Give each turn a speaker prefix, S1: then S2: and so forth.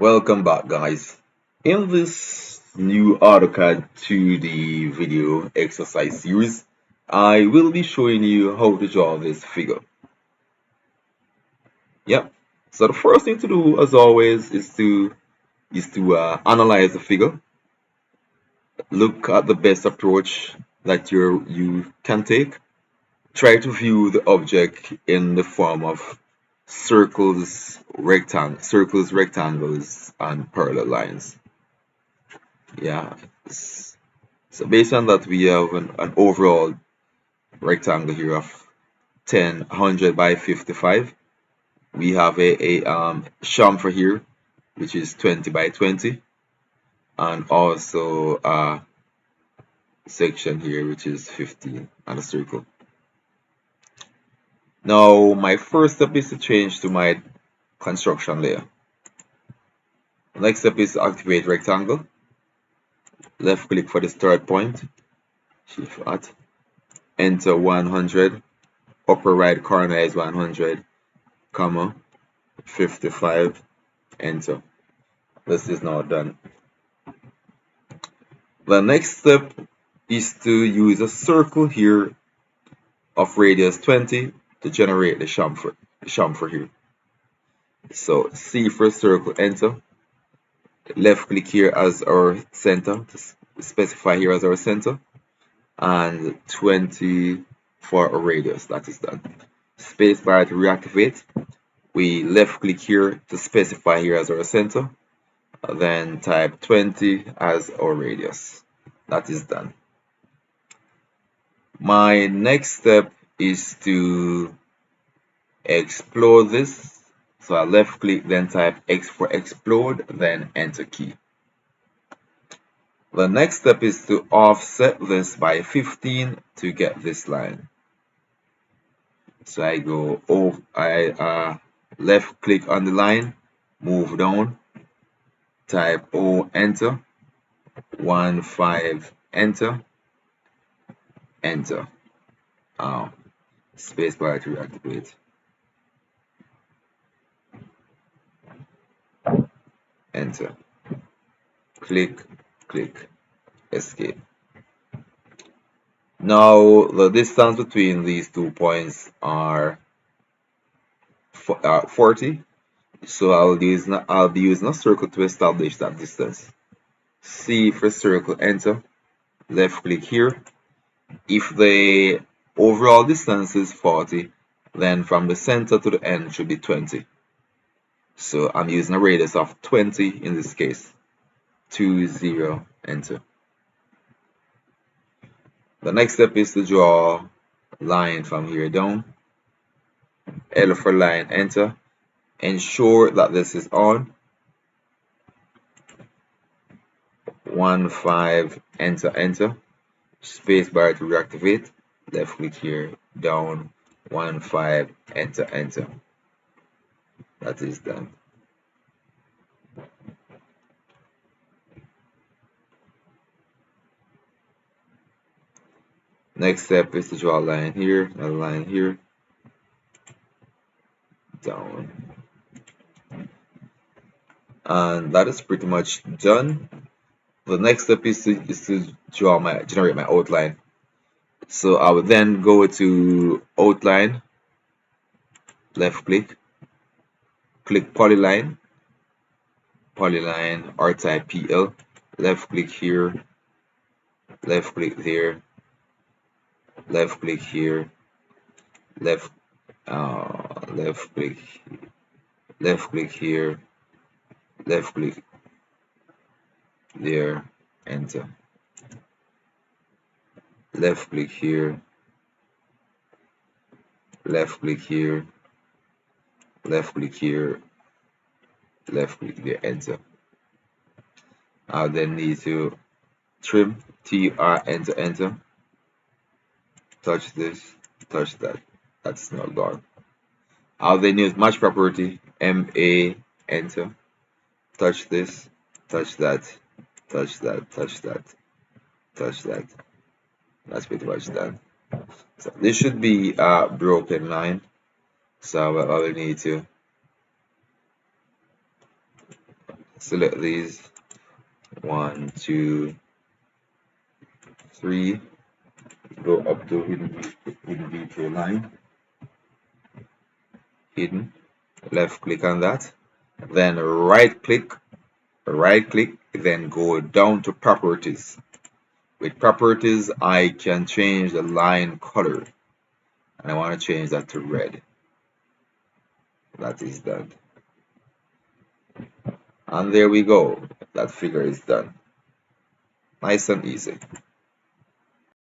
S1: Welcome back, guys. In this new AutoCAD 2D video exercise series, I will be showing you how to draw this figure. Yep. So the first thing to do, as always, is to analyze the figure. Look at the best approach that you can take. Try to view the object in the form of circles, rectangles, and parallel lines. Yeah. So based on that, we have an overall rectangle here of 100 by 55. We have a chamfer here, which is 20 by 20, and also a section here, which is 15, and a circle. Now, my first step is to change to my construction layer. Next step is to activate rectangle. Left click for the start point, shift at, enter 100, upper right corner is 100, comma, 55, enter. This is now done. The next step is to use a circle here of radius 20 to generate the chamfer here. So C for circle, enter. Left click here as our center to specify here as our center, and 20 for a radius. That is done. Spacebar to reactivate. We left click here to specify here as our center, then type 20 as our radius. That is done. My next step is to explode this. So I left click, then type X for explode, then enter key. The next step is to offset this by 15 to get this line. So I go left click on the line, move down, type O, enter, 15, enter, enter. Spacebar to reactivate. Enter. Click, click, escape. Now the distance between these 2 points are 40. So I'll be using a circle to establish that distance. C for circle, enter. Left click here. If the overall distance is 40, then from the center to the end should be 20. So I'm using a radius of 20 in this case. 20, enter. The next step is to draw a line from here down. L for line, enter. Ensure that this is on. 15, enter, enter. Spacebar to reactivate. Left click here, down, 15, enter, enter. That is done. Next step is to draw a line here, a line here, down. And that is pretty much done. The next step is to generate my outline. So I would then go to outline, left click, click polyline, or type PL, left click here, left click there, left click here, left click, left click here, left click there, enter. Left click here, left click here, left click here, left click there, enter. I'll then need to trim, TR, enter, enter. Touch this, touch that. That's not gone. I'll then use match property, MA, enter. Touch this, touch that, touch that, touch that, touch that. That's pretty much done. So this should be a broken line. So I will need to select these 1, 2, 3, go up to hidden detail line, hidden, left click on that, then right click, then go down to properties. With properties, I can change the line color, and I want to change that to red. That is done. And there we go. That figure is done. Nice and easy.